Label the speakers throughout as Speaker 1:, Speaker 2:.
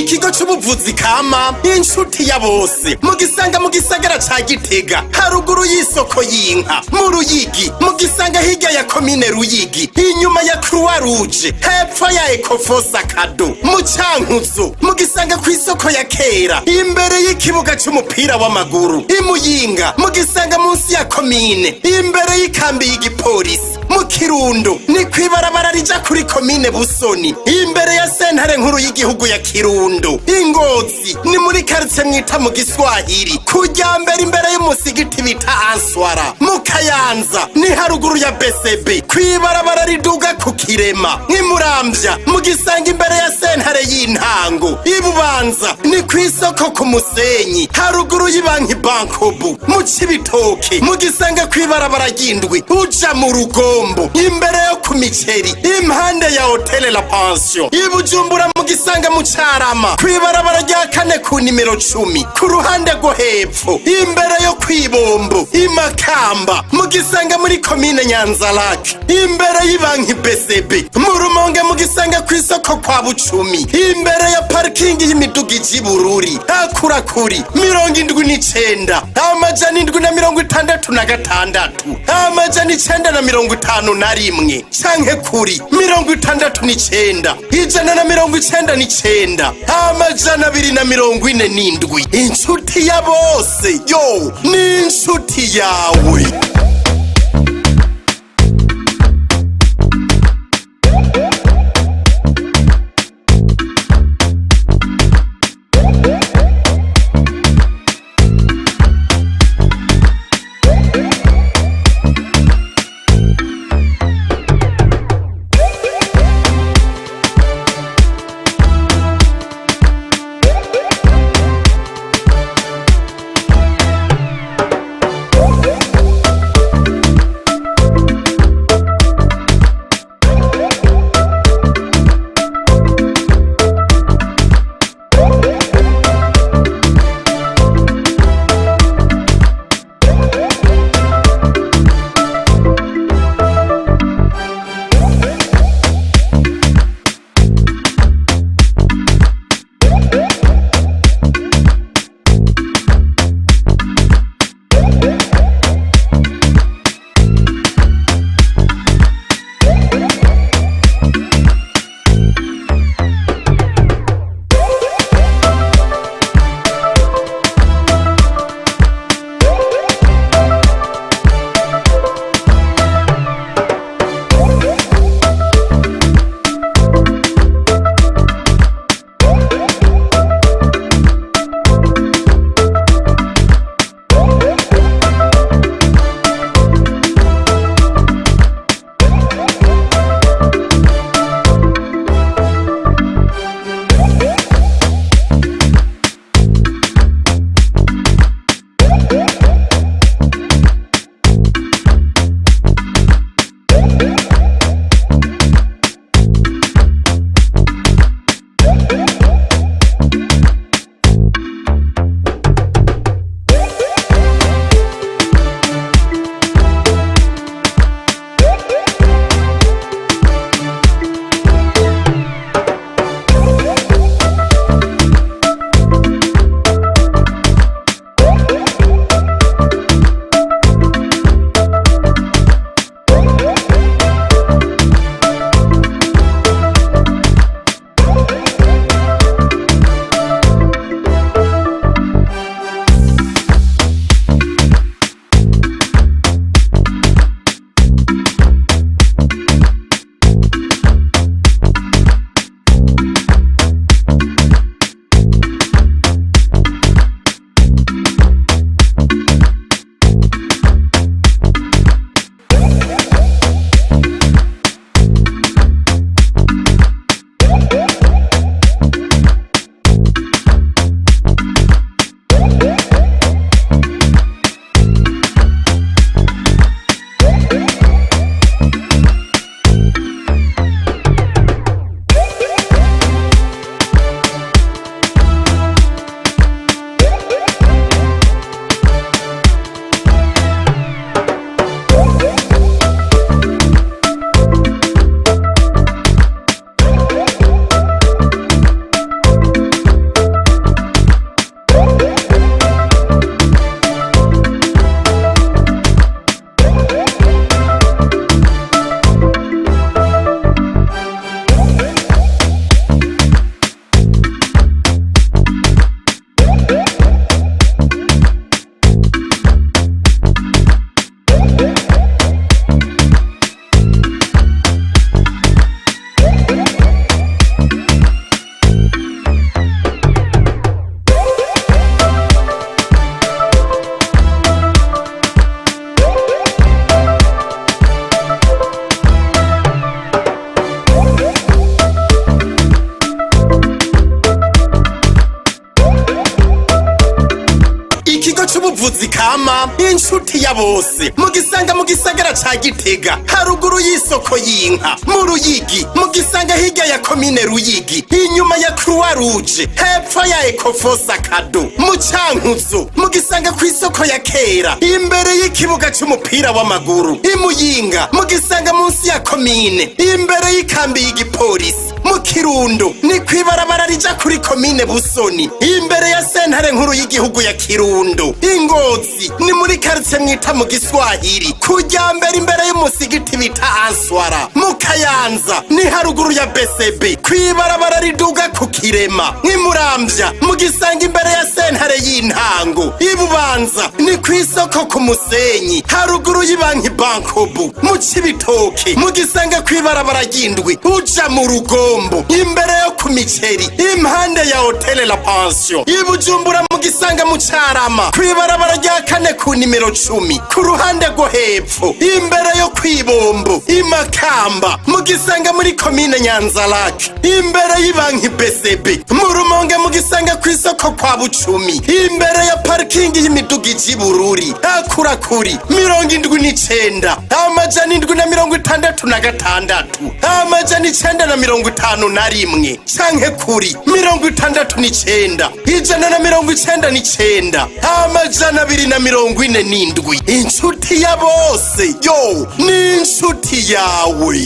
Speaker 1: ikigo c'ubuvuzi kama inshuti ya bose mugisanga mu gisagara ca Gitega haruguru y'isoko y'inka mu Ruyigi mugisanga hirya ya komine Ruyigi inyuma ya Croix Rouge hepfo ya Ecofosa Kado mu Cankuzo mugisanga kw'isoko ya kera imbere y'ikibuga c'umupira w'amaguru imuyinga mugisanga munsi ya komine imbere y'ikambi y'igipolisi mu Kirundo ni kwibarabara rija kuri komine Busoni imbere ya sentare nkuru y'igihugu ya Kirundo Ingozi ni muri quartier mwita mu Giswahili kujya mbere imbere y'umusigiti bita Answara mu Kayanza ni haruguru ya BCB kwibarabara riduga ku Kirema nk'Imuramvya mugisanga imbere ya sentare y'intango Ibubanza ni kwisoko ku Musenyi haruguru y'ibanki Bankobu mu Cibitoke mugisanga kwibarabara ry'indwi uja mu Rugombo imbere yo ku Miceri impande ya Hotel La Pension Ibujumbura mugisanga mu Carama kwibarabara rya kane ku nimero 10 ku ruhande rwo hepfo imbere yo kwibombo Imakamba mugisanga muri komine Nyanzarake imbere y'ibanki BCB mu Rumonge mugisanga kw'isoko kwa Bucumi imbere ya parking y'imiduga y'Ibururi akurakuri 79 amajana 766 amajana 951 canke kuri 69 ijana na 99 amajana 247 inshuti ya bose yo ni inshuti yawe. c'ubuvuzi kama inshuti ya bose mugisanga mu gisagara ca Gitega haruguru y'isoko y'inka mu Ruyigi mugisanga hirya ya komine Ruyigi inyuma ya Croix Rouge hepfo ya Ecofosa Kado mu Cankuzo mugisanga kw'isoko ya kera imbere y'ikibuga c'umupira w'amaguru imuyinga mugisanga munsi ya komine imbere y'ikambi y'igipolisi mu Kirundo ni kwibarabara rija kuri komine Busoni imbere ya sentare nkuru y'igihugu ya Kirundo Ingozi ni muri quartier mwita mu Giswahili kujya mbere imbere y'umusigiti bita Answara mu Kayanza ni haruguru ya BCB kwibarabara riduga ku Kirema nk'imuramvya mugisanga imbere ya sentare y'intango ibubanza ni kwisoko ku Musenyi haruguru y'ibanki Bankobu mu Cibitoke mugisanga kwibarabara ry'indwi uja mu Rugombo imbere yo ku Miceri impande ya Hotel La Pension ibujumbura mugisanga mu Carama kwibarabara rya kane ku nimero 10 ku ruhande rwo hepfo imbere yo kwibombo imakamba mugisanga muri komine Nyanzarake imbere y'ibanki BCB mu Rumonge mugisanga kw'isoko kwa Bucumi imbere ya parking y'imiduga ijibururi akurakuri 79 amajana 766 amajana 951 canke kuri 69 199 amajana 247 inshuti ya bose yo ni inshuti yawe.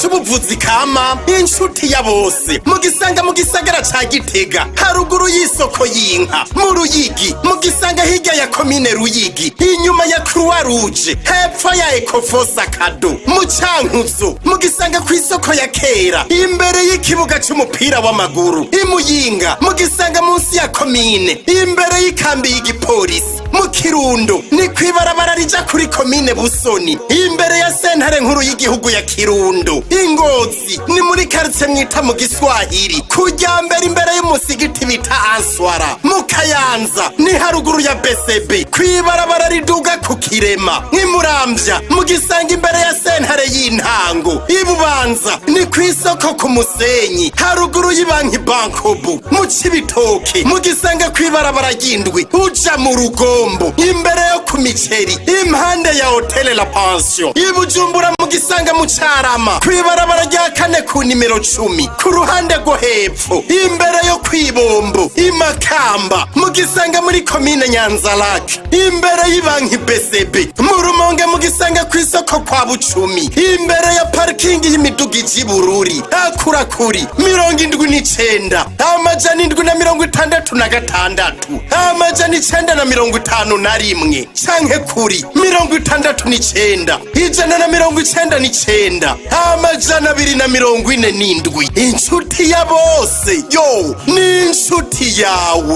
Speaker 1: c'ubuvuzi kama inshuti ya bose mugisanga mu gisagara ca Gitega haruguru y'isoko y'inka mu Ruyigi mugisanga hirya ya komine Ruyigi inyuma ya Croix Rouge hepfo ya Ecofosa Kado mu Cankuzo mugisanga kw'isoko ya kera imbere y'ikibuga c'umupira w'amaguru imuyinga mugisanga munsi ya komine imbere y'ikambi y'igipolisi mu Kirundo ni kwibarabara rija kuri komine Busoni imbere ya sentare nkuru y'igihugu ya Kirundo Ingozi ni muri quartier mwita mu Giswahili kujya mbere imbere y'umusigiti bita Answara mu Kayanza Ibubanza ni haruguru ya BCB kwibarabara riduga ku Kirema. Imuramvya mugisanga imbere ya sentare y'intango. Ibubanza ni kwisoko ku Musenyi haruguru y'ibanki Bankobu. Mu Cibitoke mugisanga kwibarabara ry'indwi uja mu Rugombo imbere yo ku Miceri impande ya Hotel La Pension. Ibujumbura mugisanga mu Carama kwibarabara rya kane ku nimero 10 ku ruhande rwo hepfo imbere yo kwibombo. Imakamba mugisanga muri komine Nyanzarake imbere y'ibanki BCB. Mu Rumonge mugisanga kwisoko kwa Bucumi imbere ya parking y'imiduga y'Ibururi. Akurakuri 79 amajana 766 amajana 951 canke kuri 69 199 amajana 247. Inshuti ya bose yo ni inshuti yawe.